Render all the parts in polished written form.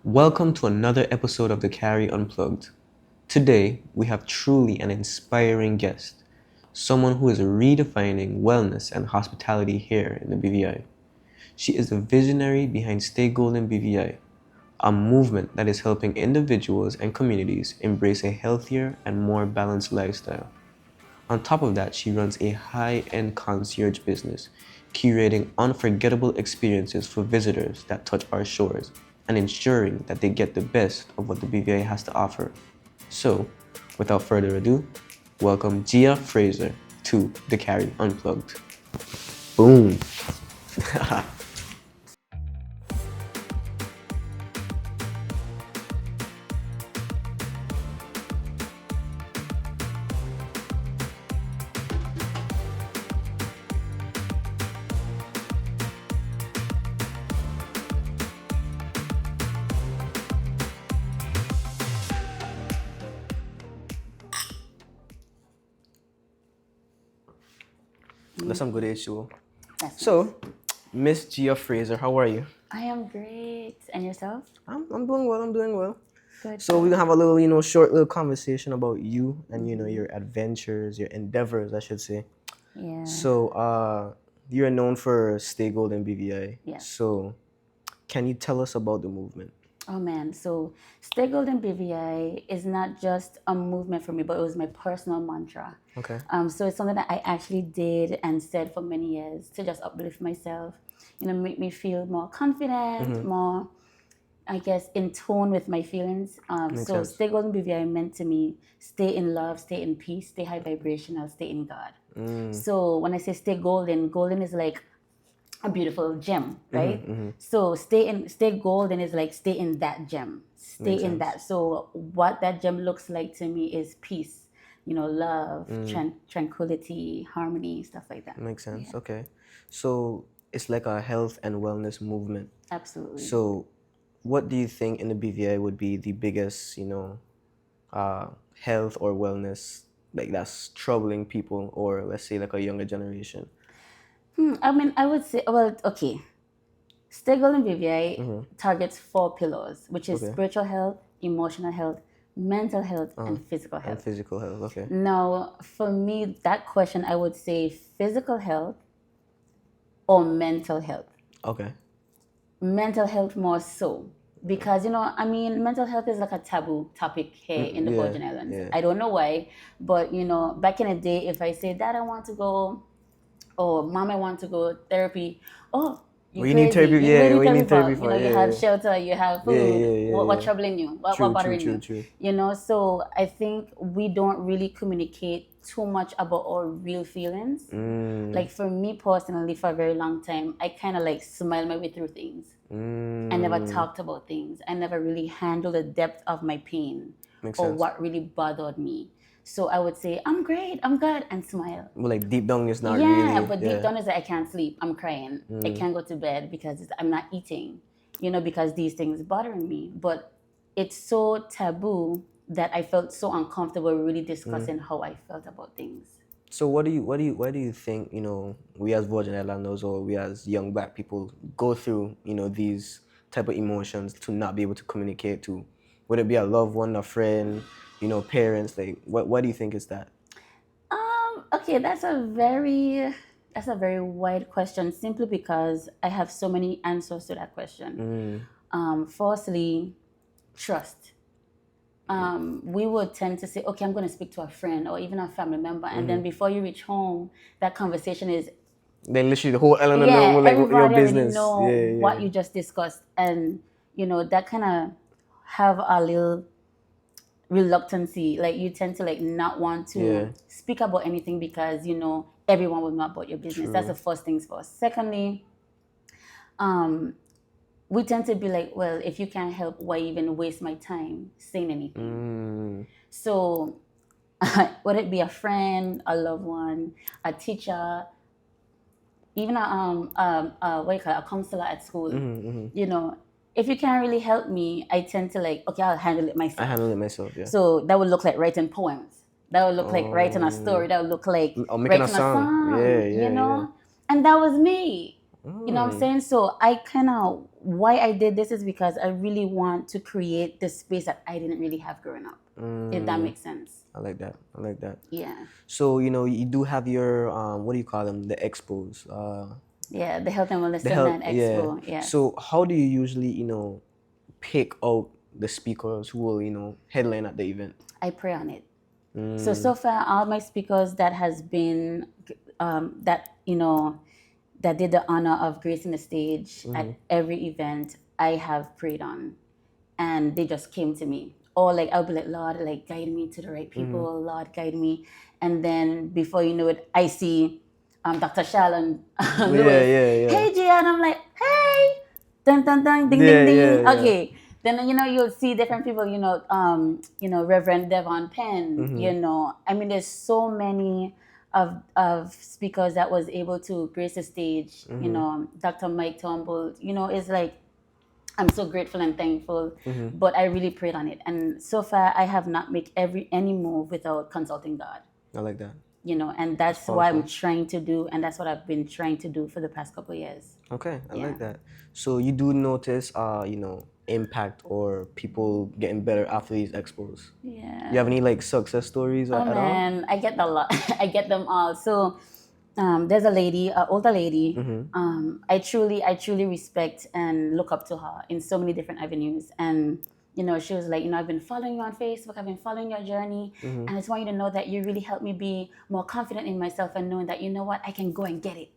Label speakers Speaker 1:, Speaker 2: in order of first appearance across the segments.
Speaker 1: Welcome to another episode of The Carry Unplugged. Today, we have truly an inspiring guest, someone who is redefining wellness and hospitality here in the BVI. She is the visionary behind Stay Golden BVI, a movement that is helping individuals and communities embrace a healthier and more balanced lifestyle. On top of that, she runs a high-end concierge business, curating unforgettable experiences for visitors that touch our shores and ensuring that they get the best of what the BVI has to offer. So, without further ado, welcome Gia Fraser to The Carry Unplugged. Boom! That's some good issue.
Speaker 2: That's
Speaker 1: So, Miss Gia Fraser, how are you?
Speaker 2: I am great. And yourself?
Speaker 1: I'm doing well. I'm doing well.
Speaker 2: Good.
Speaker 1: So we're gonna have a little, short little conversation about you and your adventures, your endeavors, I should say.
Speaker 2: Yeah.
Speaker 1: So you're known for Stay Golden BVI.
Speaker 2: Yeah.
Speaker 1: So can you tell us about the movement?
Speaker 2: Oh man. So Stay Golden BVI is not just a movement for me, but it was my personal mantra.
Speaker 1: Okay.
Speaker 2: So it's something that I actually did and said for many years to just uplift myself, make me feel more confident, more, I guess, in tone with my feelings.
Speaker 1: Makes
Speaker 2: So
Speaker 1: sense.
Speaker 2: Stay Golden BVI meant to me stay in love, stay in peace, stay high vibrational, stay in God. So when I say stay golden, golden is like a beautiful gem, right? So stay golden is like stay in that gem, stay
Speaker 1: Makes
Speaker 2: in
Speaker 1: sense.
Speaker 2: that. So what that gem looks like to me is peace, love, tranquility, harmony, stuff like that.
Speaker 1: Makes sense. Okay. So it's like a health and wellness movement.
Speaker 2: Absolutely.
Speaker 1: So what do you think in the BVI would be the biggest, health or wellness like that's troubling people, or let's say like a younger generation?
Speaker 2: I mean, I would say, well, okay. Stay Golden BVI targets 4 pillars, which is
Speaker 1: Okay.
Speaker 2: spiritual health, emotional health, mental health, and physical
Speaker 1: And
Speaker 2: health.
Speaker 1: physical health. Okay.
Speaker 2: Now, for me, that question, I would say physical health or mental health.
Speaker 1: Okay.
Speaker 2: Mental health more so. Because, mental health is like a taboo topic here in the
Speaker 1: yeah,
Speaker 2: Virgin Islands.
Speaker 1: yeah.
Speaker 2: I don't know why, but, back in the day, if I say, Dad, I want to go, or Mom, I want to go therapy, oh, you
Speaker 1: We
Speaker 2: crazy.
Speaker 1: need therapy.
Speaker 2: You
Speaker 1: Yeah,
Speaker 2: need
Speaker 1: we need therapy
Speaker 2: for,
Speaker 1: for.
Speaker 2: you have shelter, you have food.
Speaker 1: Yeah.
Speaker 2: What troubling you? What
Speaker 1: True,
Speaker 2: bothering
Speaker 1: true,
Speaker 2: you?
Speaker 1: true.
Speaker 2: So I think we don't really communicate too much about our real feelings. Like for me personally, for a very long time, I kind of like smile my way through things. I never talked about things. I never really handled the depth of my pain
Speaker 1: Makes
Speaker 2: or
Speaker 1: sense.
Speaker 2: what really bothered me. So I would say, I'm great, I'm good, and smile.
Speaker 1: Well, like deep down, it's not
Speaker 2: Yeah,
Speaker 1: really.
Speaker 2: but deep down is that I can't sleep. I'm crying. I can't go to bed because I'm not eating, because these things bothering me. But it's so taboo that I felt so uncomfortable really discussing how I felt about things.
Speaker 1: So why do you think we as Virgin Islanders or we as young Black people go through these type of emotions to not be able to communicate to, whether it be a loved one, a friend, parents? Like what do you think is that?
Speaker 2: Okay, that's a very wide question. Simply because I have so many answers to that question. Firstly, trust. We would tend to say, okay, I'm going to speak to a friend or even a family member, and then before you reach home, that conversation is
Speaker 1: Then literally the whole island
Speaker 2: yeah,
Speaker 1: know like your
Speaker 2: everybody already
Speaker 1: business.
Speaker 2: know
Speaker 1: Yeah.
Speaker 2: what you just discussed, and that kind of have a little reluctancy. Like you tend to like not want to
Speaker 1: Yeah.
Speaker 2: speak about anything because everyone will know about your business. That's the first things first. Secondly, we tend to be like, well, if you can't help, why even waste my time saying anything? So would it be a friend, a loved one, a teacher, even what you call it, a counselor at school? If you can't really help me, I tend to like, okay, I'll handle it myself.
Speaker 1: I handle it myself. Yeah.
Speaker 2: So that would look like writing poems. That would look like writing a story. That would look like
Speaker 1: Or making
Speaker 2: writing
Speaker 1: a song. Yeah.
Speaker 2: And that was me. You know what I'm saying? So I kind of, why I did this is because I really want to create the space that I didn't really have growing up. If that makes sense.
Speaker 1: I like that. I like that.
Speaker 2: Yeah.
Speaker 1: So, you do have your, what do you call them? The expos.
Speaker 2: Yeah, the Health and Wellness
Speaker 1: The
Speaker 2: Seminar
Speaker 1: health,
Speaker 2: and
Speaker 1: yeah.
Speaker 2: Expo. Yeah.
Speaker 1: So how do you usually, pick out the speakers who will, headline at the event?
Speaker 2: I pray on it. So far, all my speakers that has been, that, that did the honor of gracing the stage at every event, I have prayed on. And they just came to me. Or like I'll be like, Lord, like guide me to the right people. Lord, guide me. And then before you know it, I see Dr. Shalon Lewis.
Speaker 1: Yeah.
Speaker 2: Hey, Gia, and I'm like, hey, dun dun dun, ding
Speaker 1: Yeah,
Speaker 2: ding ding.
Speaker 1: yeah.
Speaker 2: Okay. Then you'll see different people. Reverend Devon Penn. I mean, there's so many of speakers that was able to grace the stage. Dr. Mike Turnbull. It's like I'm so grateful and thankful, but I really prayed on it. And so far, I have not made any move without consulting God.
Speaker 1: I like that.
Speaker 2: And that's what I'm trying to do, and that's what I've been trying to do for the past couple of years.
Speaker 1: Okay, I like that. So you do notice, impact or people getting better after these expos?
Speaker 2: Yeah.
Speaker 1: You have any like success stories at all?
Speaker 2: Man, I get a lot. I get them all. So there's a lady, an older lady. I truly respect and look up to her in so many different avenues. And she was like, I've been following you on Facebook. I've been following your journey, and I just want you to know that you really helped me be more confident in myself and knowing that what, I can go and get it.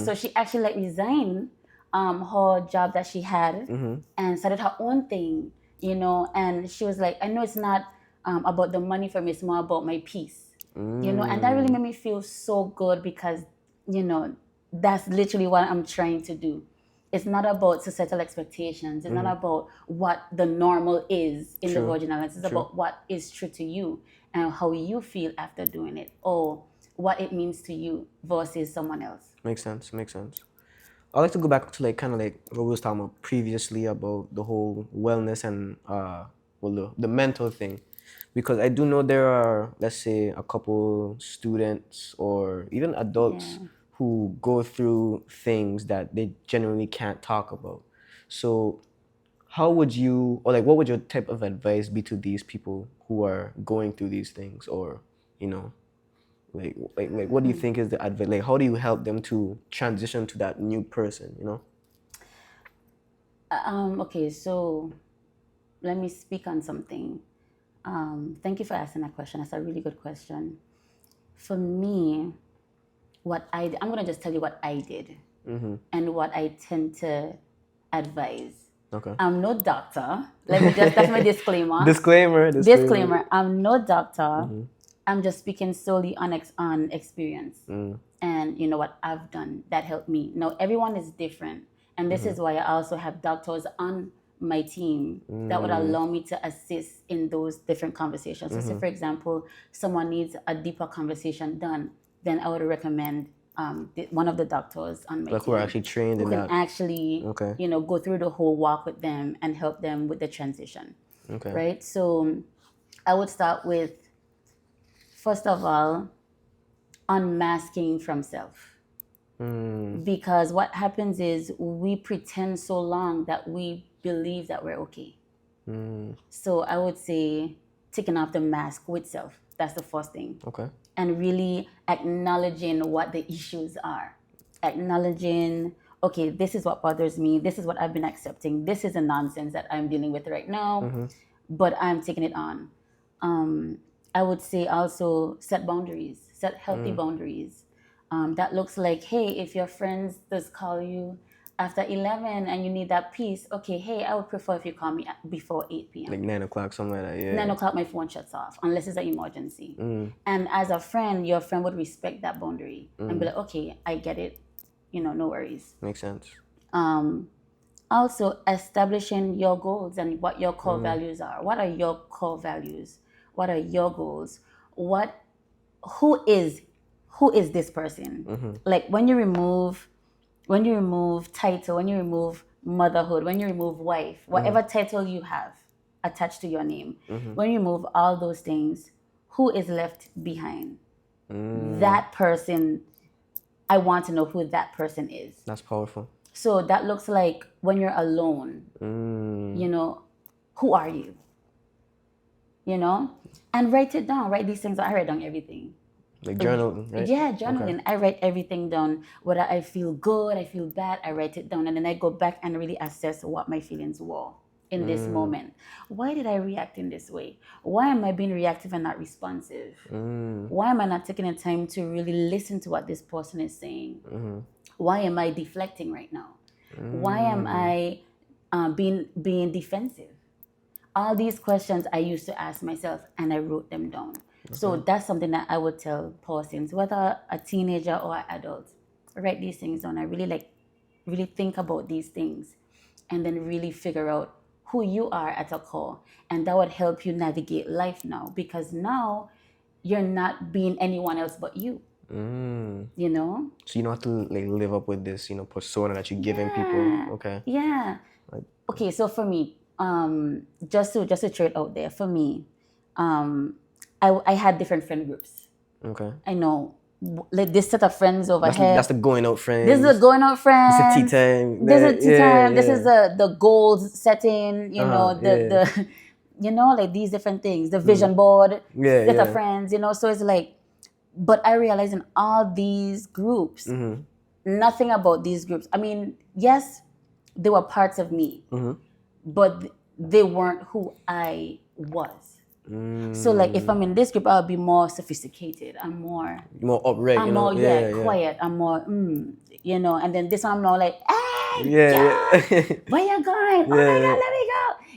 Speaker 2: So she actually like resigned her job that she had and started her own thing. And she was like, I know it's not about the money for me. It's more about my peace. And that really made me feel so good because, that's literally what I'm trying to do. It's not about societal expectations. It's not about what the normal is in the Virgin Islands. It's about what is true to you and how you feel after doing it, or what it means to you versus someone else.
Speaker 1: Makes sense. I'd like to go back to like kind of like what we was talking about previously about the whole wellness and the mental thing, because I do know there are, let's say, a couple students or even adults who go through things that they genuinely can't talk about. So how would you, or like what would your type of advice be to these people who are going through these things, or like what do you think is the advice? Like how do you help them to transition to that new person?
Speaker 2: Okay, so let me speak on something. Thank you for asking that question. That's a really good question. For me, I'm gonna just tell you what I did and what I tend to advise.
Speaker 1: Okay.
Speaker 2: I'm no doctor. That's my disclaimer.
Speaker 1: Disclaimer.
Speaker 2: I'm no doctor. I'm just speaking solely on experience and what I've done that helped me. Now everyone is different, and this is why I also have doctors on my team that would allow me to assist in those different conversations. So, say for example, someone needs a deeper conversation done, then I would recommend one of the doctors on my team
Speaker 1: Who are actually trained in that.
Speaker 2: Who can actually, go through the whole walk with them and help them with the transition.
Speaker 1: Okay.
Speaker 2: Right? So I would start with, first of all, unmasking from self. Because what happens is we pretend so long that we believe that we're okay. So I would say taking off the mask with self. That's the first thing.
Speaker 1: Okay.
Speaker 2: And really acknowledging what the issues are. Acknowledging, okay, this is what bothers me. This is what I've been accepting. This is the nonsense that I'm dealing with right now, but I'm taking it on. I would say also set boundaries, set healthy boundaries. That looks like, hey, if your friends just call you after 11 and you need that peace, okay, hey, I would prefer if you call me before 8 p.m.
Speaker 1: Like 9 o'clock, something like that, yeah.
Speaker 2: 9 o'clock, my phone shuts off, unless it's an emergency. And as a friend, your friend would respect that boundary and be like, okay, I get it, no worries.
Speaker 1: Makes sense.
Speaker 2: Also, establishing your goals and what your core values are. What are your core values? What are your goals? Who is this person? Like when you remove title, when you remove motherhood, when you remove wife, whatever title you have attached to your name, when you remove all those things, who is left behind? That person I want to know who that person is.
Speaker 1: That's powerful.
Speaker 2: So that looks like when you're alone, you know, who are you? You know? And write it down. Write these things. I write down everything.
Speaker 1: Like journaling, right?
Speaker 2: Yeah, journaling.
Speaker 1: Okay.
Speaker 2: I write everything down. Whether I feel good, I feel bad, I write it down. And then I go back and really assess what my feelings were in this moment. Why did I react in this way? Why am I being reactive and not responsive? Why am I not taking the time to really listen to what this person is saying? Why am I deflecting right now? Why am I being defensive? All these questions I used to ask myself, and I wrote them down. Okay. So that's something that I would tell persons, whether a teenager or an adult, write these things down. I really think about these things, and then really figure out who you are at a core, and that would help you navigate life now, because now you're not being anyone else but you. You know.
Speaker 1: So you don't have to like live up with this, persona that you're giving people. Okay.
Speaker 2: Yeah. Okay. So for me, just to throw it out there, for me, I had different friend groups.
Speaker 1: Okay.
Speaker 2: I know, like this set of friends over here.
Speaker 1: That's the going out friends.
Speaker 2: This is the going out friends.
Speaker 1: This is tea time.
Speaker 2: This is tea time.
Speaker 1: Yeah.
Speaker 2: This is the goals setting. The like these different things. The vision board. Set of friends. So it's like, but I realized in all these groups, nothing about these groups. I mean, yes, they were parts of me, but they weren't who I was. So like if I'm in this group, I'll be more sophisticated. I'm more
Speaker 1: upright.
Speaker 2: I'm more quiet. I'm more and then this one I'm more like, hey, where you going? Oh my God, let me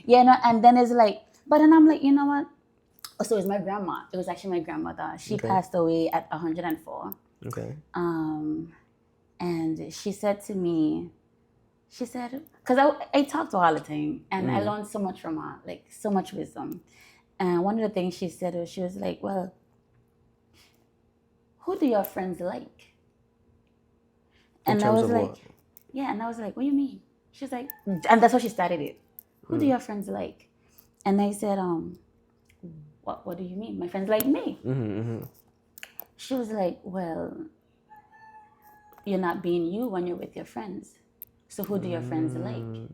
Speaker 2: go. And then it's like, but then I'm like, you know what? So it was my grandma. It was actually my grandmother. She passed away at 104.
Speaker 1: Okay.
Speaker 2: And she said to me, because I talk to her all the time, and I learned so much from her, like so much wisdom. And one of the things she said was, she was like, well, who do your friends like? And I was like, and I was like, what do you mean? She's like, and that's how she started it. Who do your friends like? And I said, what do you mean? My friends like me. She was like, well, you're not being you when you're with your friends. So who do your friends like?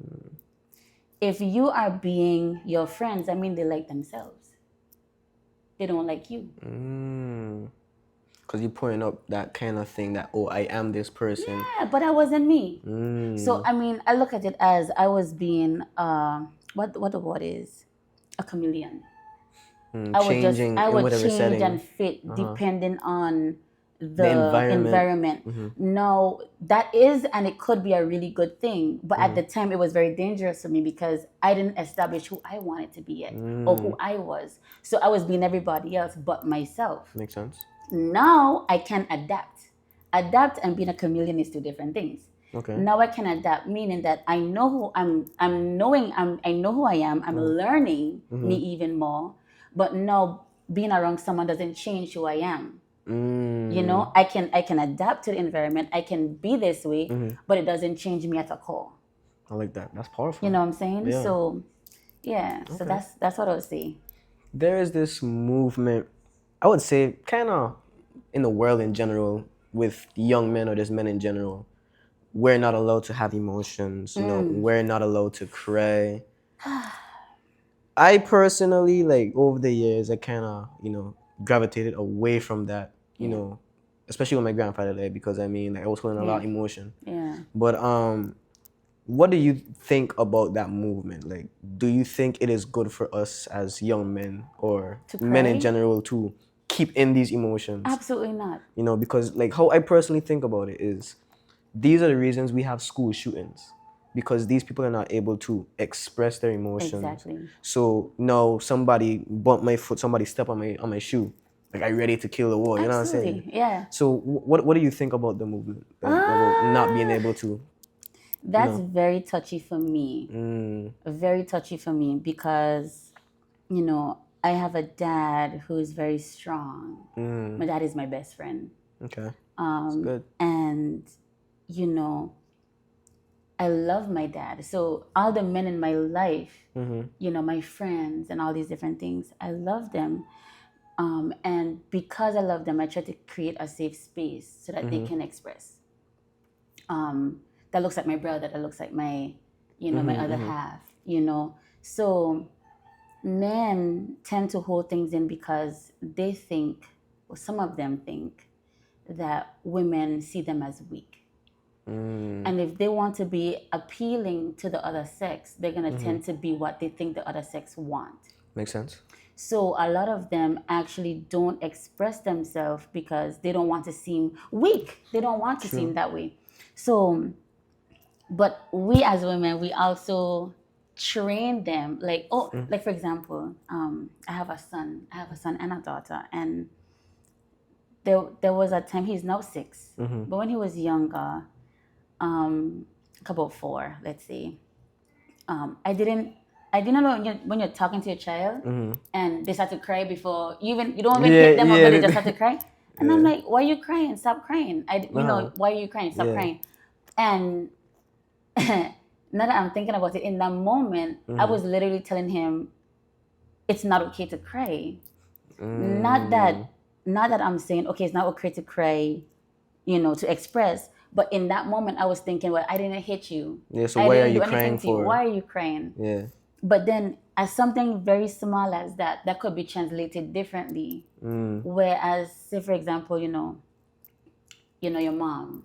Speaker 2: If you are being your friends, I mean, they like themselves. They don't like you.
Speaker 1: Because you're pointing up that kind of thing that, oh, I am this person.
Speaker 2: Yeah, but I wasn't me. So, I mean, I look at it as I was being, what the word is? A chameleon. I would change and fit depending on the environment. No, that is, and it could be a really good thing, but at the time it was very dangerous for me because I didn't establish who I wanted to be yet or who I was. So I was being everybody else but myself.
Speaker 1: Makes sense.
Speaker 2: Now I can adapt. Adapt and being a chameleon is two different things.
Speaker 1: Okay.
Speaker 2: Now I can adapt, meaning that I know who I know who I am. I'm learning me even more. But no, being around someone doesn't change who I am. I can adapt to the environment. I can be this way, but it doesn't change me at a core.
Speaker 1: I like that. That's powerful.
Speaker 2: You know what I'm saying? Yeah. So, yeah. Okay. So that's what I would say.
Speaker 1: There is this movement, I would say, kind of in the world in general, with young men or just men in general. We're not allowed to have emotions. We're not allowed to cry. I personally, like, over the years, I kind of, gravitated away from that, especially when my grandfather died, because I mean, like, I was holding a lot of emotion.
Speaker 2: Yeah.
Speaker 1: But what do you think about that movement? Like, do you think it is good for us as young men or men in general to keep in these emotions?
Speaker 2: Absolutely not.
Speaker 1: Because like how I personally think about it is, these are the reasons we have school shootings. Because these people are not able to express their emotions.
Speaker 2: Exactly.
Speaker 1: So now somebody bumped my foot, somebody stepped on my shoe. Like, I'm ready to kill the war. You know what I'm saying?
Speaker 2: Yeah.
Speaker 1: So what do you think about the movement? About not being able to?
Speaker 2: That's very touchy for me. Very touchy for me because, I have a dad who is very strong. My dad is my best friend.
Speaker 1: Okay. That's good.
Speaker 2: And, I love my dad. So all the men in my life, my friends and all these different things, I love them. And because I love them, I try to create a safe space so that they can express. That looks like my brother, that looks like my, my other half, So men tend to hold things in because they think, or some of them think, that women see them as weak. And if they want to be appealing to the other sex, they're going to tend to be what they think the other sex want.
Speaker 1: Makes sense.
Speaker 2: So a lot of them actually don't express themselves because they don't want to seem weak. They don't want to seem that way. So, but we as women, we also train them. Like, like for example, I have a son. I have a son and a daughter, and there was a time, he's now 6, but when he was younger, about 4, let's say, I didn't know when you're talking to your child and they start to cry before you don't even hit them up, but they just start to cry. And I'm like, why are you crying? Stop crying. Why are you crying? Stop crying. And now that I'm thinking about it, in that moment, I was literally telling him, it's not okay to cry. Not that I'm saying, okay, it's not okay to cry, to express. But in that moment, I was thinking, well, I didn't hit you.
Speaker 1: Yeah, so
Speaker 2: I
Speaker 1: why are
Speaker 2: didn't
Speaker 1: you
Speaker 2: do anything
Speaker 1: crying
Speaker 2: to you.
Speaker 1: for?
Speaker 2: Why are you crying?
Speaker 1: Yeah.
Speaker 2: But then, as something very small as that could be translated differently. Whereas, say for example, your mom.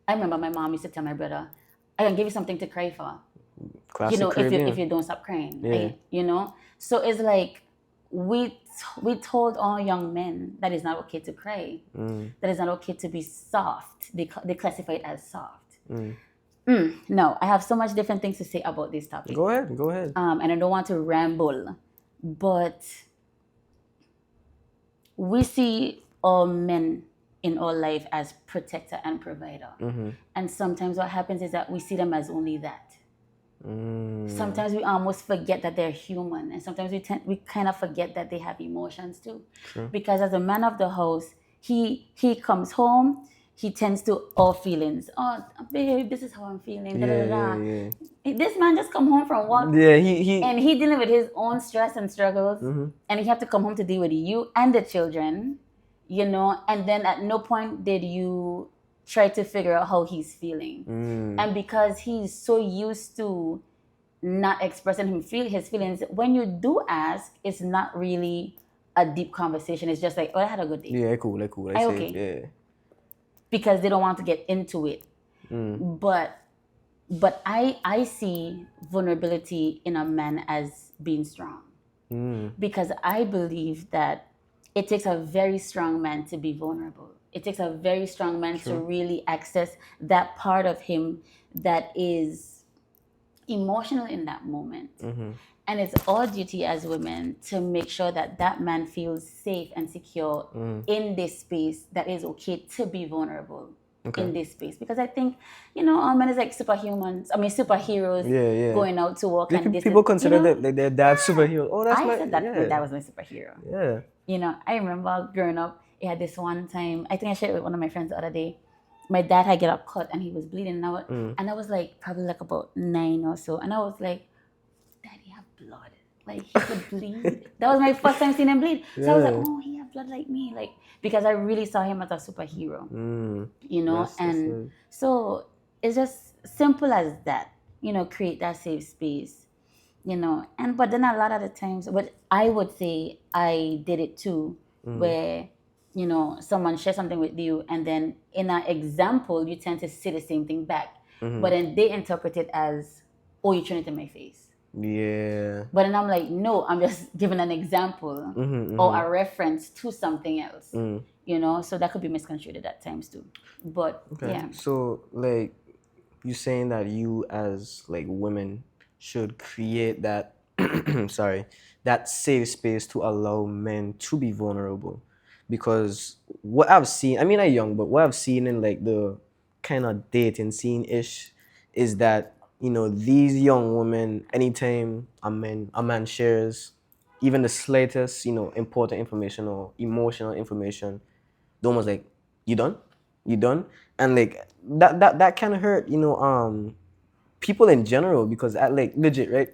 Speaker 2: I remember my mom used to tell my brother, "I can give you something to cry for."
Speaker 1: Classic Caribbean.
Speaker 2: If you don't stop crying.
Speaker 1: Yeah.
Speaker 2: So it's like we told all young men that it's not okay to cry. That it's not okay to be soft. They classify it as soft. No, I have so much different things to say about this topic.
Speaker 1: Go ahead.
Speaker 2: And I don't want to ramble, but we see all men in our life as protector and provider. And sometimes what happens is that we see them as only that. Sometimes we almost forget that they're human, and sometimes we kind of forget that they have emotions too.
Speaker 1: True.
Speaker 2: Because as a man of the house, he comes home, he tends to all feelings. Oh, babe, this is how I'm feeling.
Speaker 1: Yeah.
Speaker 2: This man just come home from work.
Speaker 1: Yeah, he
Speaker 2: dealing with his own stress and struggles, and he have to come home to deal with you and the children, and then at no point did you try to figure out how he's feeling. And because he's so used to not expressing his feelings, when you do ask, it's not really a deep conversation. It's just like, oh, I had a good day.
Speaker 1: Yeah, cool. I see.
Speaker 2: Okay.
Speaker 1: Yeah.
Speaker 2: Because they don't want to get into it. But I see vulnerability in a man as being strong. Because I believe that it takes a very strong man to be vulnerable. It takes a very strong man to really access that part of him that is emotional in that moment. And it's our duty as women to make sure that that man feels safe and secure in this space, that is okay to be vulnerable in this space. Because I think, our men is like superheroes going out to work. And
Speaker 1: people consider that like their dad's superhero. Oh, that's
Speaker 2: I said that my dad was my superhero.
Speaker 1: Yeah.
Speaker 2: I remember growing up, it had this one time, I think I shared it with one of my friends the other day. My dad had get a cut and he was bleeding. And I was like, probably like about 9 or so. And I was like, Daddy have blood. Like, he could bleed. That was my first time seeing him bleed. So I was like, oh, he have blood like me. Like, because I really saw him as a superhero. So it's just simple as that. Create that safe space. But then a lot of the times, what I would say I did it too, where someone shares something with you, and then in an example you tend to say the same thing back, but then they interpret it as, oh, you're trying it in my face.
Speaker 1: Yeah.
Speaker 2: But then I'm like, no, I'm just giving an example or a reference to something else. So that could be misconstrued at times too. But yeah.
Speaker 1: So like, you saying that you as like women should create that that safe space to allow men to be vulnerable, because what I've seen, I mean, I'm young, but what I've seen in like the kind of dating scene ish is that these young women, anytime a man shares even the slightest important information or emotional information, they're almost like, you done, and like that kind of hurt people in general, because like legit, right,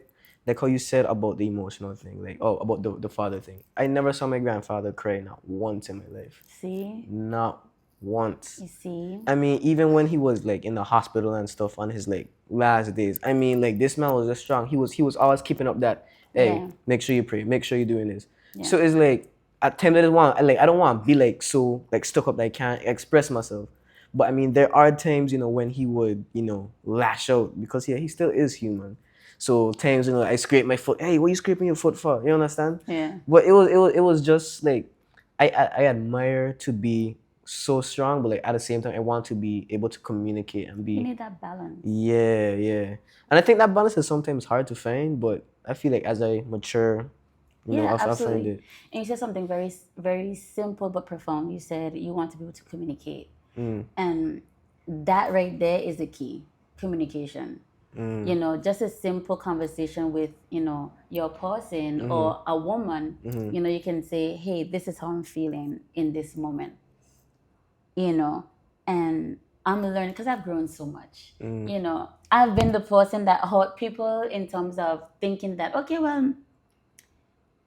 Speaker 1: like how you said about the emotional thing, like about the father thing. I never saw my grandfather cry not once in my life.
Speaker 2: See?
Speaker 1: Not once.
Speaker 2: You see?
Speaker 1: I mean, even when he was like in the hospital and stuff on his like last days, I mean, like this man was just strong. He was always keeping up that, hey,
Speaker 2: Yeah.
Speaker 1: make sure you pray, make sure you're doing this.
Speaker 2: Yeah.
Speaker 1: So it's like at times I don't want to be like so like stuck up that I can't express myself. But I mean, there are times when he would lash out because yeah, he still is human. So times I scrape my foot. Hey, what you scraping your foot for? You understand?
Speaker 2: Yeah.
Speaker 1: But it was just like I admire to be so strong, but like at the same time, I want to be able to communicate and
Speaker 2: You
Speaker 1: be.
Speaker 2: need that balance.
Speaker 1: Yeah, yeah. And I think that balance is sometimes hard to find, but I feel like as I mature,
Speaker 2: Yeah,
Speaker 1: I'll find
Speaker 2: absolutely.
Speaker 1: it.
Speaker 2: And you said something very, very simple but profound. You said you want to be able to communicate. And that right there is the key, communication. Just a simple conversation with, your person or a woman, you can say, hey, this is how I'm feeling in this moment, and I'm learning because I've grown so much. I've been the person that hurt people in terms of thinking that, okay, well,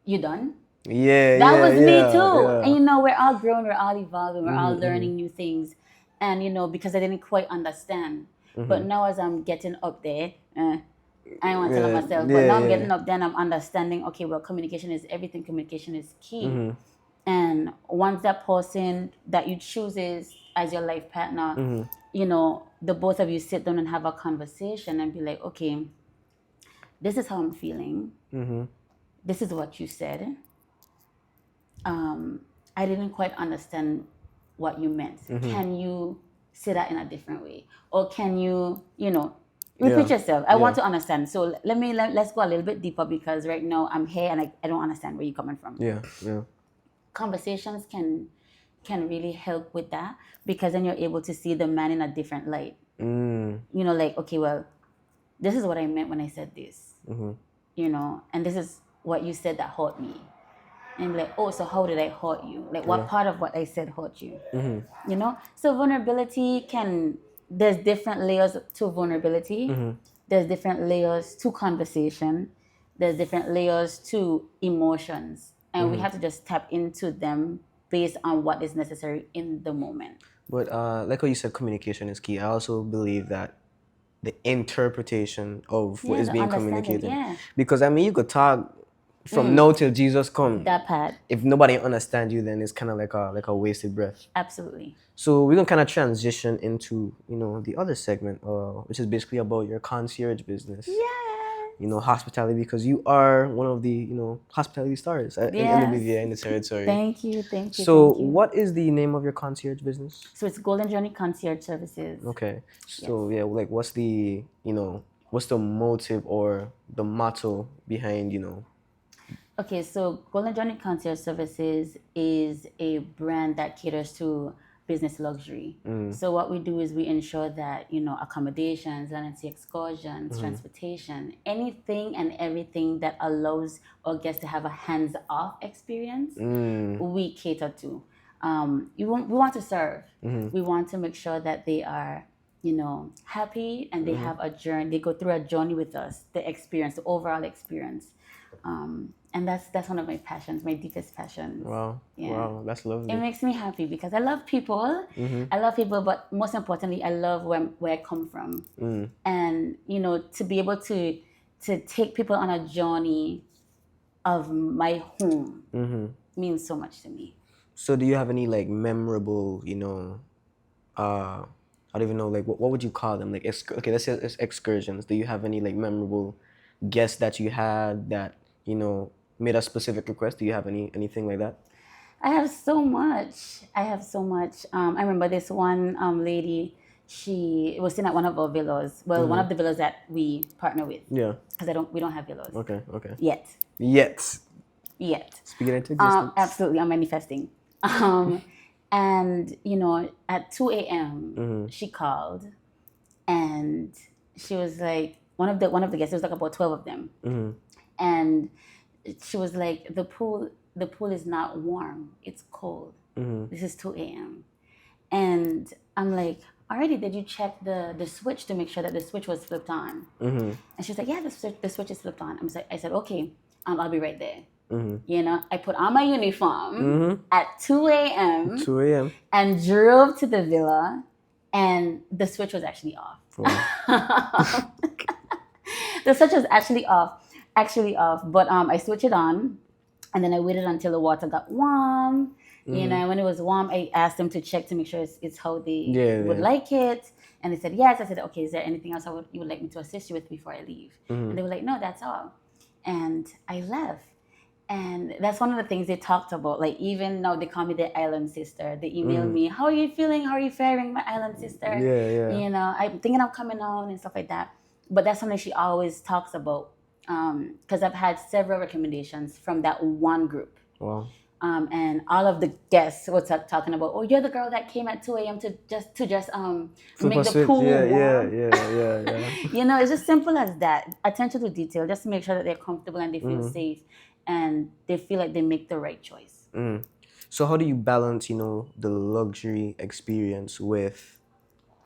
Speaker 2: you done?
Speaker 1: Yeah,
Speaker 2: That
Speaker 1: yeah,
Speaker 2: was me
Speaker 1: yeah,
Speaker 2: too.
Speaker 1: yeah.
Speaker 2: And we're all growing, we're all evolving, we're all learning new things. And because I didn't quite understand. But now as I'm getting up there, I don't want to tell
Speaker 1: Yeah,
Speaker 2: myself, but
Speaker 1: yeah,
Speaker 2: now I'm
Speaker 1: yeah.
Speaker 2: getting up there and I'm understanding, okay, well, communication is everything, communication is key. And once that person that you choose is as your life partner, the both of you sit down and have a conversation and be like, okay, this is how I'm feeling. This is what you said. I didn't quite understand what you meant. Can you say that in a different way? Or can you, repeat
Speaker 1: Yeah,
Speaker 2: yourself? I want
Speaker 1: yeah,
Speaker 2: to understand. So let's go a little bit deeper because right now I'm here and I don't understand where you're coming from.
Speaker 1: yeah, yeah.
Speaker 2: Conversations can really help with that because then you're able to see the man in a different light. Like, okay, well, this is what I meant when I said this. And this is what you said that hurt me. And be like, oh, so how did I hurt you? Like, what part of what I said hurt you? So vulnerability there's different layers to vulnerability. There's different layers to conversation. There's different layers to emotions. And we have to just tap into them based on what is necessary in the moment.
Speaker 1: But like how you said, communication is key. I also believe that the interpretation of what
Speaker 2: Yeah,
Speaker 1: is
Speaker 2: the
Speaker 1: being
Speaker 2: understanding.
Speaker 1: communicated,
Speaker 2: Yeah,
Speaker 1: because I mean, you could talk from now till Jesus come.
Speaker 2: that part.
Speaker 1: If nobody understands you, then it's kind of like a wasted breath.
Speaker 2: Absolutely.
Speaker 1: So we're gonna kind of transition into the other segment, which is basically about your concierge business.
Speaker 2: Yeah.
Speaker 1: Hospitality, because you are one of the hospitality stars in the
Speaker 2: Yes.
Speaker 1: BVI in the territory.
Speaker 2: Thank you.
Speaker 1: So what is the name of your concierge business?
Speaker 2: So it's Golden Journey Concierge Services.
Speaker 1: Okay. So yeah, like what's the motive or the motto behind.
Speaker 2: Okay, so Golden Journey Concierge Services is a brand that caters to business luxury. So what we do is we ensure that, accommodations, land and sea excursions, transportation, anything and everything that allows our guests to have a hands-off experience, we cater to. We want to serve. We want to make sure that they are, happy and they have a journey. They go through a journey with us, the experience, the overall experience. And that's one of my passions, my deepest passions.
Speaker 1: Wow.
Speaker 2: Yeah.
Speaker 1: Wow, that's lovely.
Speaker 2: It makes me happy because I love people. I love people, but most importantly, I love where I come from. And to be able to take people on a journey of my home means so much to me.
Speaker 1: So do you have any like memorable, I don't even know, like what would you call them? Like okay, let's say it's excursions. Do you have any like memorable guests that you had that made a specific request? Do you have anything like that?
Speaker 2: I have so much. I remember this one lady. She was staying at one of our villas. Well, one of the villas that we partner with.
Speaker 1: Yeah.
Speaker 2: Because we don't have villas.
Speaker 1: Okay.
Speaker 2: Yet.
Speaker 1: Yet. Speaking into existence.
Speaker 2: Absolutely, I'm manifesting. And at 2 a.m. She called, and she was like, one of the guests. There was like about 12 of them, and she was like, the pool is not warm, it's cold. This is 2 a.m. And I'm like, already, did you check the switch to make sure that the switch was flipped on? And she's like, yeah, the switch is flipped on. I said, okay, I'll be right there. I put on my uniform at 2 a.m.
Speaker 1: 2 a.m.
Speaker 2: and drove to the villa, and the switch was actually off.
Speaker 1: Wow.
Speaker 2: The switch was actually off, but I switched it on, and then I waited until the water got warm. And when it was warm, I asked them to check to make sure it's how they would like it. And they said yes. I said, okay, is there anything else you would like me to assist you with before I leave? And they were like, no, that's all. And I left. And that's one of the things they talked about. Like, even now they call me the island sister. They email me, how are you feeling? How are you faring, my island sister?
Speaker 1: Yeah.
Speaker 2: I'm thinking of coming on and stuff like that. But that's something she always talks about. Because I've had several recommendations from that one group.
Speaker 1: Wow.
Speaker 2: And all of the guests were talking about, oh, you're the girl that came at 2 a.m. to just make the pool warm.
Speaker 1: Yeah.
Speaker 2: It's just simple as that. Attention to detail, just to make sure that they're comfortable and they feel safe and they feel like they make the right choice.
Speaker 1: So how do you balance, the luxury experience with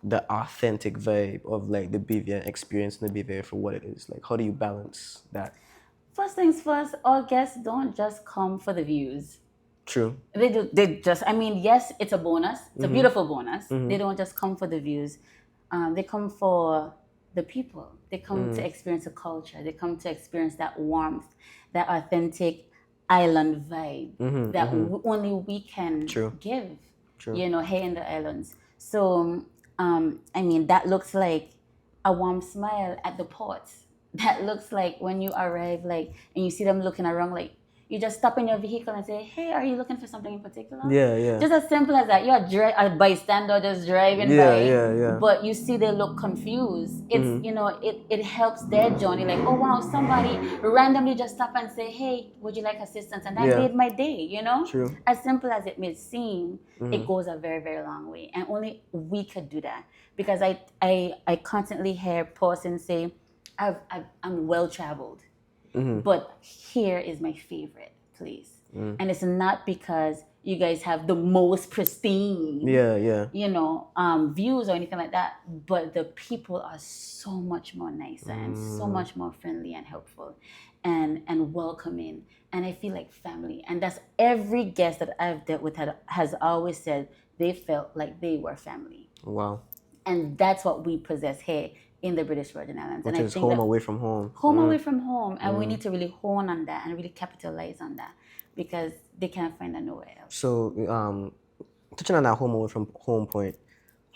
Speaker 1: the authentic vibe of like the BVI experience and the BVI for what it is? Like, how do you balance that?
Speaker 2: First things first, all guests don't just come for the views.
Speaker 1: True.
Speaker 2: They do. Yes, it's a bonus. It's a beautiful bonus. They don't just come for the views. They come for the people. They come to experience the culture. They come to experience that warmth, that authentic island vibe that only we can give.
Speaker 1: True.
Speaker 2: Here in the islands. So, that looks like a warm smile at the port. That looks like when you arrive, like, and you see them looking around, like, you just stop in your vehicle and say, hey, are you looking for something in particular?
Speaker 1: Yeah.
Speaker 2: Just as simple as that. You're a bystander just driving by.
Speaker 1: Yeah.
Speaker 2: But you see they look confused. It's, it helps their journey. Like, oh, wow, somebody randomly just stop and say, hey, would you like assistance? And that made my day,
Speaker 1: True.
Speaker 2: As simple as it may seem, it goes a very, very long way. And only we could do that. Because I constantly hear persons say, I'm well-traveled. But here is my favorite place. And it's not because you guys have the most pristine views or anything like that, but the people are so much more nicer and so much more friendly and helpful and welcoming. And I feel like family. And that's every guest that I've dealt with has always said they felt like they were family.
Speaker 1: Wow.
Speaker 2: And that's what we possess here in the British Virgin Islands.
Speaker 1: Which
Speaker 2: and
Speaker 1: is home away from home.
Speaker 2: Home away from home. And we need to really hone on that and really capitalize on that because they can't find that nowhere else.
Speaker 1: So, touching on that home away from home point,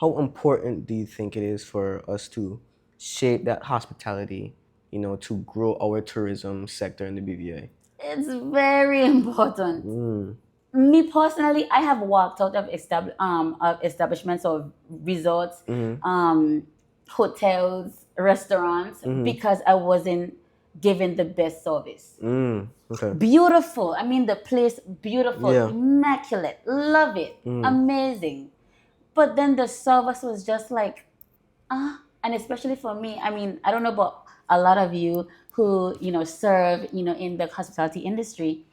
Speaker 1: how important do you think it is for us to shape that hospitality, to grow our tourism sector in the BVI?
Speaker 2: It's very important. Me personally, I have walked out of establishments or resorts, hotels, restaurants, because I wasn't given the best service.
Speaker 1: Okay.
Speaker 2: Beautiful. The place, beautiful, immaculate, love it, amazing. But then the service was just like, and especially for me, I don't know about a lot of you who, serve, in the hospitality industry.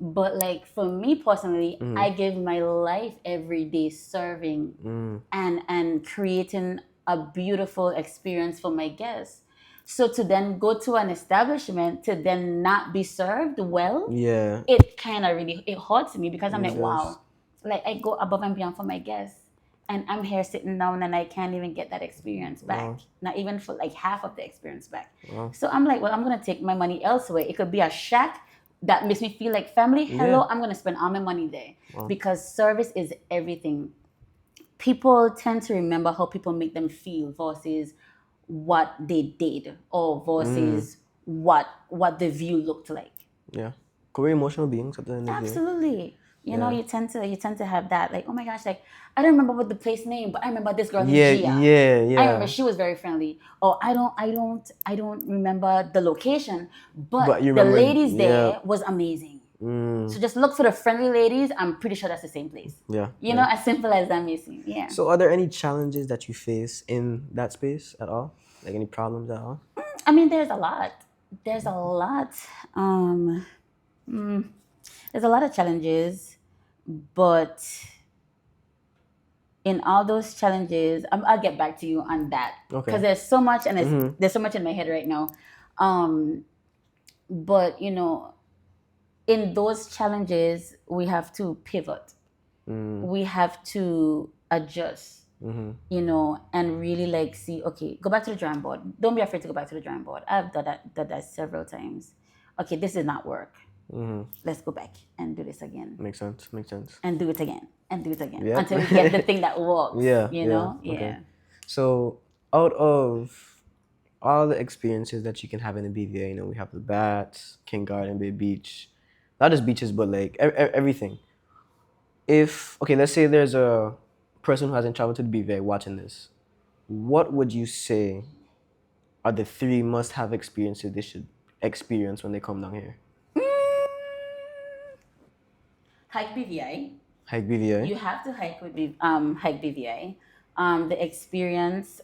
Speaker 2: But like for me personally, I give my life every day serving and creating a beautiful experience for my guests. So to then go to an establishment to then not be served well, it kind of really it hurts me because I'm like, wow, like I go above and beyond for my guests, and I'm here sitting down and I can't even get that experience back, not even for like half of the experience back. So I'm like, well, I'm gonna take my money elsewhere. It could be a shack that makes me feel like family. Hello, I'm gonna spend all my money there because service is everything. People tend to remember how people make them feel versus what they did or versus what the view looked like.
Speaker 1: Yeah, we're emotional beings at the end of the day.
Speaker 2: Absolutely. You know, you tend to have that, like, oh my gosh, like I don't remember what the place name, but I remember this girl named Gia.
Speaker 1: Yeah.
Speaker 2: I remember she was very friendly. Or I don't remember the location, but the ladies there was amazing. So just look for the friendly ladies. I'm pretty sure that's the same place. You know, as simple as that may seem. Yeah.
Speaker 1: So are there any challenges that you face in that space at all? Like any problems at all?
Speaker 2: There's a lot. There's a lot of challenges, but in all those challenges, I'll get back to you on that
Speaker 1: Okay.
Speaker 2: because there's so much, and there's so much in my head right now. But in those challenges, we have to pivot. We have to adjust. And really like see, okay, go back to the drawing board. Don't be afraid to go back to the drawing board. I've done that several times. Okay, this did not work. Let's go back and do this again.
Speaker 1: Makes sense.
Speaker 2: And do it again and do it again until we get the thing that works.
Speaker 1: Yeah.
Speaker 2: Yeah.
Speaker 1: Okay. So out of all the experiences that you can have in the BVA, we have the bats, King Garden, Bay Beach, not just beaches, but like everything. Let's say there's a person who hasn't traveled to the BVA watching this, what would you say are the 3 must-have experiences they should experience when they come down here?
Speaker 2: Hike BVI.
Speaker 1: Hike BVA?
Speaker 2: You have to hike hike BVI. The experience,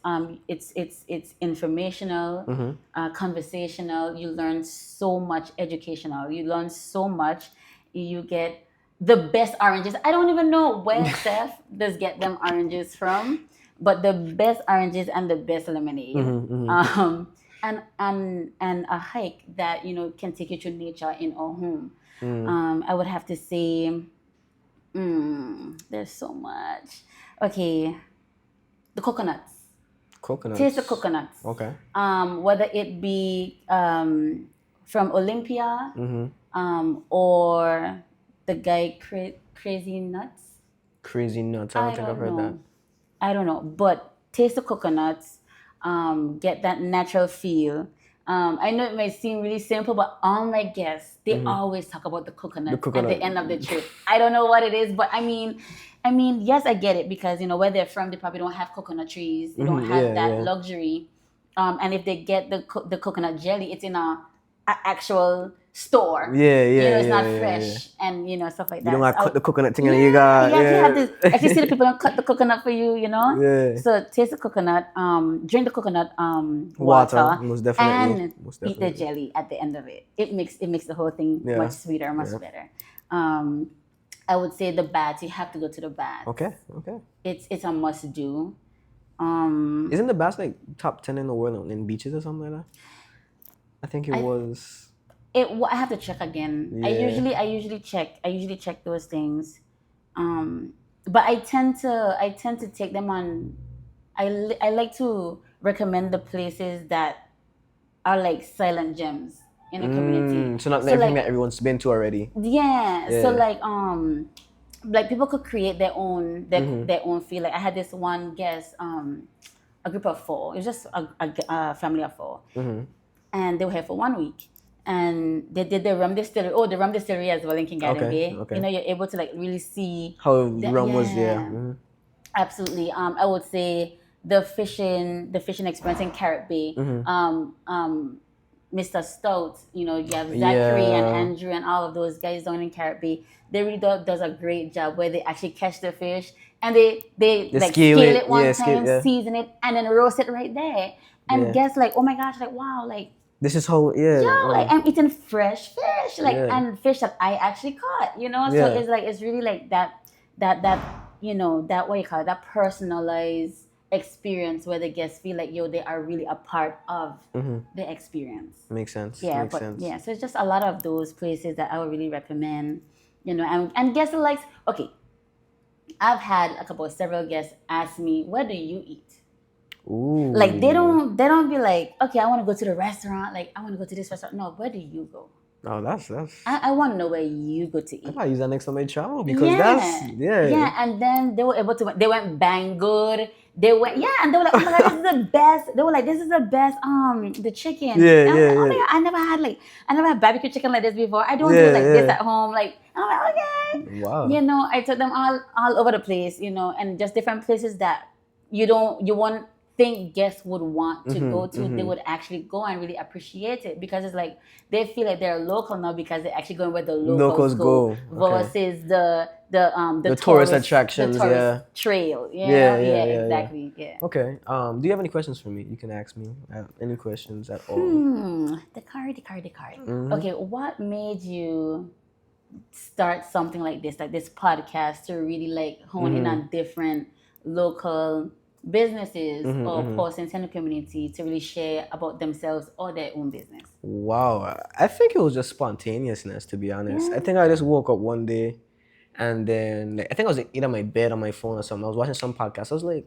Speaker 2: it's informational, conversational. You learn so much, educational. You learn so much. You get the best oranges. I don't even know where Seth does get them oranges from, but the best oranges and the best lemonade. And a hike that can take you to nature in our home. I would have to say, there's so much. Okay, the coconuts. Taste the coconuts.
Speaker 1: Okay.
Speaker 2: Whether it be from Olympia, or the guy Crazy Nuts.
Speaker 1: Crazy Nuts. I don't think I've heard that.
Speaker 2: I don't know, but taste the coconuts. Get that natural feel. I know it may seem really simple, but all my guests, they always talk about the coconut at the end of the trip. I don't know what it is, but I mean, yes, I get it because where they're from, they probably don't have coconut trees. They don't have that luxury. And if they get the coconut jelly, it's in a actual store. It's not fresh and stuff like that.
Speaker 1: You don't have to cut the coconut thing and you got
Speaker 2: you have to actually see the people don't cut the coconut for you. So taste the coconut, drink the coconut water,
Speaker 1: most definitely.
Speaker 2: and eat the jelly at the end of it. It makes the whole thing much sweeter, much better. I would say the baths. You have to go to the baths.
Speaker 1: Okay.
Speaker 2: It's a must do.
Speaker 1: Isn't the baths like top 10 in the world in beaches or something like that? I think it was.
Speaker 2: I have to check again. I usually check those things, but I tend to take them on. I like to recommend the places that are like silent gems in the community.
Speaker 1: So not everything that everyone's been to already.
Speaker 2: Yeah. So like people could create their own feel. Like I had this one guest, a group of 4. It was just a family of 4, and they were here for 1 week. And they did the rum distillery. Oh, the rum distillery as well in King Garden Bay.
Speaker 1: Okay.
Speaker 2: You're able to like really see
Speaker 1: how the rum was there.
Speaker 2: Absolutely. I would say the fishing experience in Carrot Bay. Mr. Stout, you have Zachary and Andrew and all of those guys down in Carrot Bay. They really does a great job where they actually catch the fish and they like scale it one time, season it, and then roast it right there. And guess like, oh my gosh, like wow, like
Speaker 1: this is how
Speaker 2: like I'm eating fresh fish, like and fish that I actually caught, So it's really like that what you call it, that personalized experience where the guests feel like they are really a part of the experience.
Speaker 1: Makes sense.
Speaker 2: So it's just a lot of those places that I would really recommend, and guests like, okay, I've had several guests ask me, where do you eat?
Speaker 1: Ooh.
Speaker 2: Like they don't be like, okay, I want to go to the restaurant, like I want to go to this restaurant. No, where do you go?
Speaker 1: Oh, that's.
Speaker 2: I want to know where you go to eat.
Speaker 1: I might use that next time I travel because that's.
Speaker 2: And then they were able to. They went Banggood. They went and they were like, oh my god, this is the best. They were like, this is the best. The chicken. Oh my god, I never had barbecue chicken like this before. I don't do like this at home. Like I'm like, okay.
Speaker 1: Wow.
Speaker 2: I took them all over the place. And just different places that you won't think guests would want to go to. They would actually go and really appreciate it because it's like they feel like they're local now because they're actually going where the locals go. Versus the
Speaker 1: tourist attractions,
Speaker 2: the tourist trail. Exactly. Yeah.
Speaker 1: Okay. Do you have any questions for me? You can ask me any questions at all.
Speaker 2: The card. Okay, what made you start something like this podcast to really like hone in on different local businesses or persons in the community to really share about themselves or their own business?
Speaker 1: Wow, I think it was just spontaneousness, to be honest. I
Speaker 2: Yeah.
Speaker 1: think I just woke up one day, and then like, I think I was like, either on my bed on my phone or something. I was watching some podcast. I was like,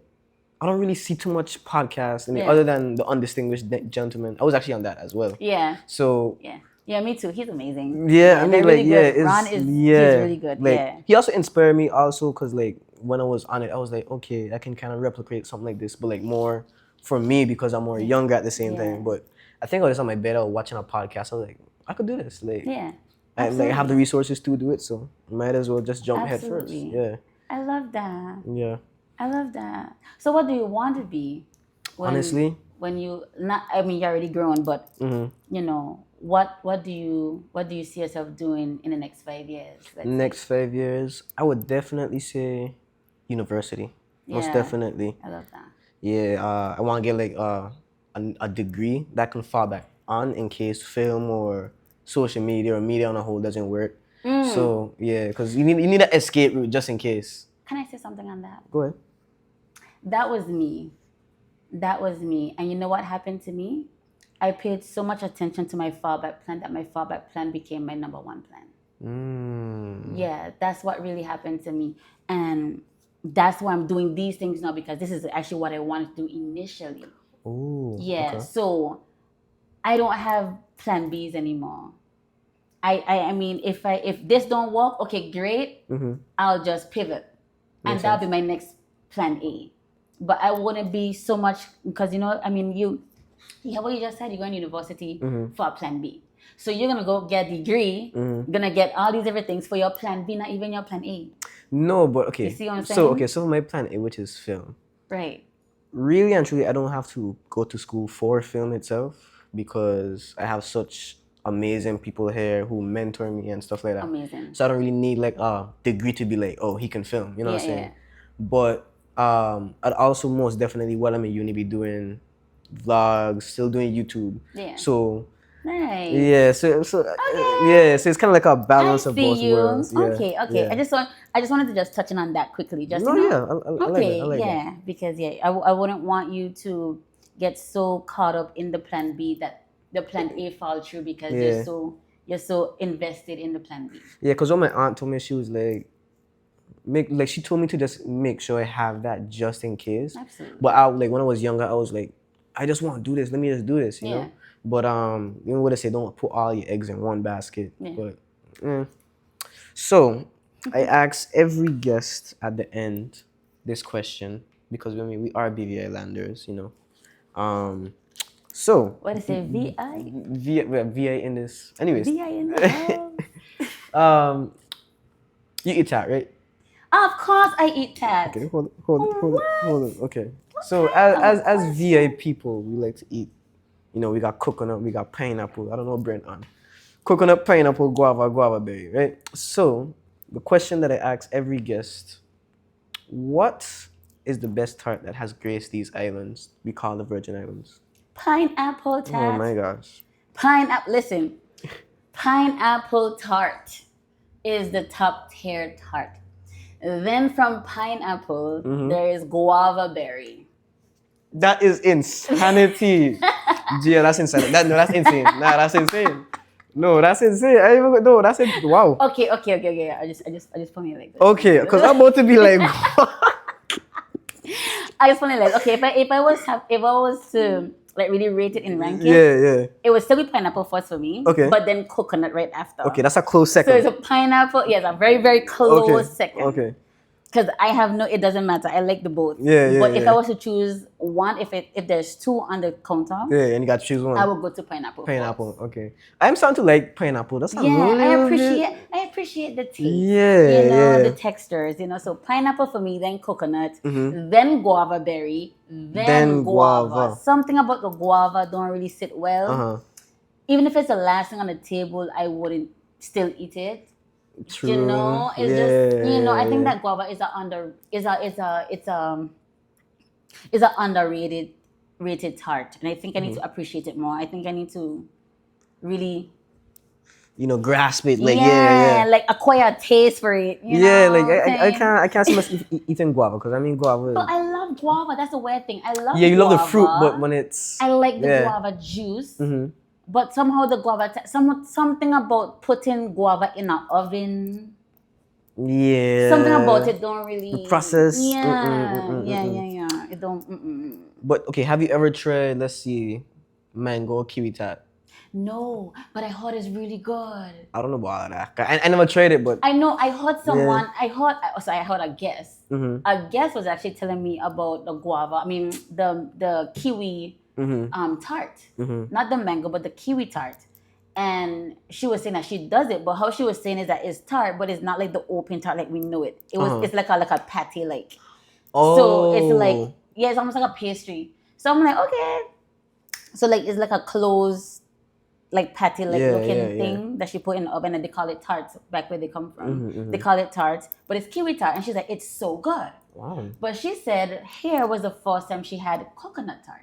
Speaker 1: I don't really see too much podcasts. I mean,
Speaker 2: Yeah.
Speaker 1: other than the Undistinguished Gentleman. I was actually on that as well.
Speaker 2: Yeah.
Speaker 1: So
Speaker 2: Yeah, me too. He's amazing.
Speaker 1: yeah, I mean,
Speaker 2: they're
Speaker 1: like,
Speaker 2: really
Speaker 1: yeah,
Speaker 2: good. Ron
Speaker 1: it's
Speaker 2: is
Speaker 1: yeah,
Speaker 2: he's really good.
Speaker 1: like
Speaker 2: Yeah.
Speaker 1: he also inspired me also because like when I was on it, I was like, okay, I can kind of replicate something like this, but like more for me because I'm more younger at the same
Speaker 2: Yeah.
Speaker 1: time. But I think I was on my bed, I was watching a podcast. I was like, I could do this, like,
Speaker 2: Yeah.
Speaker 1: and like I have the resources to do it, so might as well just jump head first.
Speaker 2: Absolutely.
Speaker 1: Yeah,
Speaker 2: I love that.
Speaker 1: yeah.
Speaker 2: I love that. So what do you want to be
Speaker 1: Honestly,
Speaker 2: when you not I mean you're already grown, but you know, what do you see yourself doing in the next 5 years?
Speaker 1: next 5 years, I would definitely say university. Most
Speaker 2: Yeah.
Speaker 1: definitely.
Speaker 2: I love that.
Speaker 1: Yeah, I want to get like a degree that can fall back on in case film or social media or media on a whole doesn't work. So yeah, because you need an escape route just in case.
Speaker 2: Can I say something on that?
Speaker 1: Go ahead.
Speaker 2: That was me. And you know what happened to me? I paid so much attention to my fallback plan that my fallback plan became my number one plan. Yeah, that's what really happened to me. And that's why I'm doing these things now, because this is actually what I wanted to do initially.
Speaker 1: Oh.
Speaker 2: Yeah,
Speaker 1: Okay.
Speaker 2: so I don't have plan Bs anymore. I mean, if this don't work, okay, great. I'll just pivot, and that'll be my next plan A. But I wouldn't be so much because I mean, what you just said, you're going to university for a plan B. So you're gonna go get a degree, gonna get all these different things for your plan B, not even your plan A.
Speaker 1: No, but okay.
Speaker 2: You see what I'm saying?
Speaker 1: So my plan A, which is film.
Speaker 2: Right.
Speaker 1: Really and truly, I don't have to go to school for film itself because I have such amazing people here who mentor me and stuff like that.
Speaker 2: Amazing.
Speaker 1: So I don't really need like a degree to be like, oh, he can film. You know what I'm saying?
Speaker 2: Yeah.
Speaker 1: But I'd also most definitely while I'm in uni be doing vlogs, still doing YouTube.
Speaker 2: Yeah.
Speaker 1: So
Speaker 2: nice.
Speaker 1: yeah, so yeah, so it's kind of like a balance of both worlds. Yeah,
Speaker 2: Okay.
Speaker 1: yeah.
Speaker 2: I just wanted to just touch on that quickly. Just
Speaker 1: No, yeah, I like
Speaker 2: okay,
Speaker 1: that. I like
Speaker 2: yeah,
Speaker 1: that.
Speaker 2: because I wouldn't want you to get so caught up in the plan B that the plan A fall through because you're so invested in the plan B.
Speaker 1: Yeah, because what my aunt told me, she was like, she told me to just make sure I have that just in case.
Speaker 2: Absolutely.
Speaker 1: But when I was younger, I was like, I just want to do this. Let me just do this, you know. But you know what I say? Don't put all your eggs in one basket.
Speaker 2: Yeah.
Speaker 1: But so I ask every guest at the end this question because we are BVI landers, you know. So
Speaker 2: what is it? VI?
Speaker 1: VI in this. Anyways.
Speaker 2: VI in the house.
Speaker 1: You eat that, right?
Speaker 2: Of course I eat that.
Speaker 1: Okay, hold on. Okay. So as VI people, we like to eat. You know, we got coconut, we got pineapple. I don't know Brent on. Coconut, pineapple, guava berry, right? So the question that I ask every guest, what is the best tart that has graced these islands we call the Virgin Islands?
Speaker 2: Pineapple tart.
Speaker 1: Oh my gosh.
Speaker 2: Listen, pineapple tart is the top tier tart. Then from pineapple, there is guava berry.
Speaker 1: That is insanity. Gia, that's insane. That's insane. Nah, that's insane. No, that's insane. That's it. Wow.
Speaker 2: Okay. I just put me like this.
Speaker 1: Okay, because I'm about to be like,
Speaker 2: I just want to like, okay, if I was to like really rate it in ranking,
Speaker 1: yeah,
Speaker 2: it would still be pineapple first for me.
Speaker 1: Okay.
Speaker 2: But then coconut right after.
Speaker 1: Okay, that's a close second.
Speaker 2: So it's a pineapple. Yes, a very very close second.
Speaker 1: Okay.
Speaker 2: Because it doesn't matter. I like the both.
Speaker 1: Yeah.
Speaker 2: But if I was to choose one, if there's two on the counter,
Speaker 1: yeah, and you got to choose one.
Speaker 2: I would go to pineapple.
Speaker 1: Pineapple, okay. I'm starting to like pineapple. That's a
Speaker 2: I appreciate the taste.
Speaker 1: Yeah,
Speaker 2: the textures. So pineapple for me, then coconut, then guava berry, then guava. Something about the guava don't really sit well. Even if it's the last thing on the table, I wouldn't still eat it.
Speaker 1: True.
Speaker 2: It's just I think that guava is an underrated tart, and I think I need to appreciate it more. I think I need to really
Speaker 1: grasp it. Like,
Speaker 2: like acquire a taste for it. You
Speaker 1: Yeah,
Speaker 2: know
Speaker 1: like
Speaker 2: what I'm
Speaker 1: I
Speaker 2: saying?
Speaker 1: can't see myself eating guava because I mean guava.
Speaker 2: But I love guava. That's the weird thing. I love
Speaker 1: Yeah, you love the
Speaker 2: guava.
Speaker 1: fruit, but when it's
Speaker 2: I like the
Speaker 1: yeah.
Speaker 2: guava juice.
Speaker 1: Mm-hmm.
Speaker 2: But somehow the guava, something about putting guava in an oven.
Speaker 1: Yeah.
Speaker 2: Something about it don't really.
Speaker 1: The process.
Speaker 2: Yeah. It don't.
Speaker 1: But okay, have you ever tried? Let's see, mango or kiwi tart?
Speaker 2: No, but I heard it's really good.
Speaker 1: I don't know about that. I never tried it, but
Speaker 2: I know. I heard someone. I heard a guest.
Speaker 1: Mm-hmm.
Speaker 2: A guest was actually telling me about the guava. I mean, the kiwi tart, not the mango, but the kiwi tart. And she was saying that she does it, but how she was saying is that it's tart, but it's not like the open tart like we know it. It's like a patty like.
Speaker 1: Oh.
Speaker 2: So it's like it's almost like a pastry. So I'm like, okay. So like it's like a closed like patty like looking thing that she put in the oven, and they call it tarts back where they come from. They call it tarts, but it's kiwi tart, and she's like, it's so good.
Speaker 1: Wow.
Speaker 2: But she said here was the first time she had coconut tart.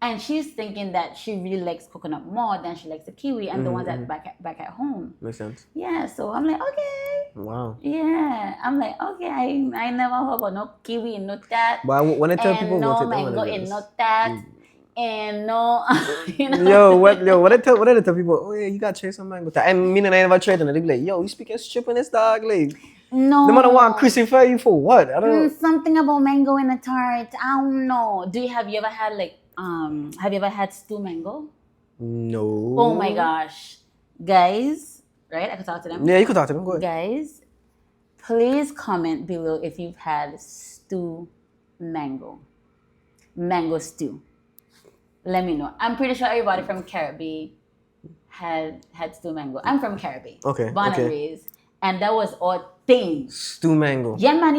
Speaker 2: And she's thinking that she really likes coconut more than she likes the kiwi and the ones that back at home.
Speaker 1: Makes sense.
Speaker 2: Yeah, so I'm like, okay.
Speaker 1: Wow.
Speaker 2: Yeah, I'm like, okay. I never heard about no kiwi and no that.
Speaker 1: But when I tell people
Speaker 2: no
Speaker 1: what it
Speaker 2: mango and no that, and no,
Speaker 1: what I tell people? Oh yeah, you gotta try some mango tart. And meaning I never tried, and they be like, yo, you speaking strippiness, dog? Like,
Speaker 2: no.
Speaker 1: The man want to crucify you for what? I don't know.
Speaker 2: Something about mango in a tart. I don't know. Have you ever had have you ever had stew mango?
Speaker 1: No.
Speaker 2: Oh my gosh. Guys, right? I can talk to them.
Speaker 1: Yeah, you can talk to them. Go ahead.
Speaker 2: Guys, please comment below if you've had stew mango. Mango stew. Let me know. I'm pretty sure everybody from Caribbean had stew mango. I'm from Caribbean.
Speaker 1: Okay.
Speaker 2: Born and raised. And that was our thing.
Speaker 1: Stew mango.
Speaker 2: Yeah, man.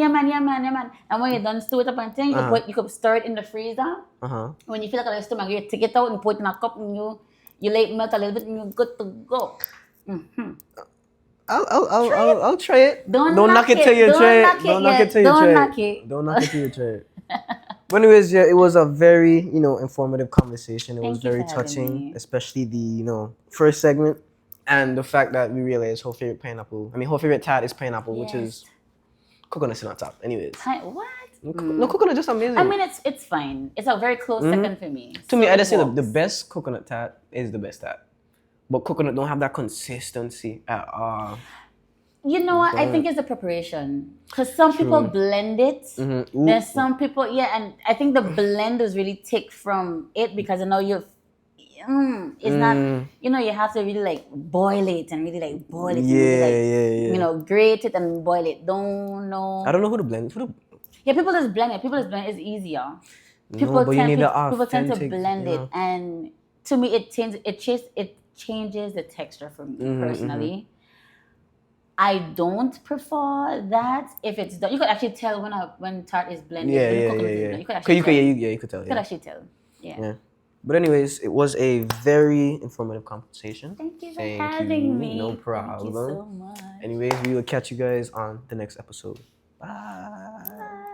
Speaker 2: And when you're done stew it up and thing, you could stir it in the freezer. When you feel like a stew mango, you take it out and put it in a cup and you let it melt a little bit and you're good to go.
Speaker 1: I'll try it.
Speaker 2: Don't
Speaker 1: knock it till you try it. Don't knock it till you try it. Don't knock it till you try it. But anyways, yeah, it was a very, informative conversation. It was very touching, especially the, first segment. And the fact that we realized her favorite tart is pineapple, which is coconut's not top. Anyways.
Speaker 2: What?
Speaker 1: No, coconut just amazing.
Speaker 2: I mean, it's fine. It's a very close second for me.
Speaker 1: To me, I just say the best coconut tart is the best tart. But coconut don't have that consistency at all.
Speaker 2: You know what? I think it's the preparation. Because some people blend it. There's some people, and I think the blenders really take from it because I know it's not, you have to really boil it and really boil it. And grate it and boil it. Don't know.
Speaker 1: I don't know who to blend.
Speaker 2: Yeah, people just blend it. It's easier.
Speaker 1: People tend
Speaker 2: to blend it. And to me, it changes the texture for me personally. I don't prefer that if it's done. You could actually tell when tart is blended. You could actually tell.
Speaker 1: You could tell.
Speaker 2: You could actually tell. Yeah.
Speaker 1: But anyways, it was a very informative conversation.
Speaker 2: Thank you for having me.
Speaker 1: No problem.
Speaker 2: Thank you so much.
Speaker 1: Anyways, we will catch you guys on the next episode. Bye.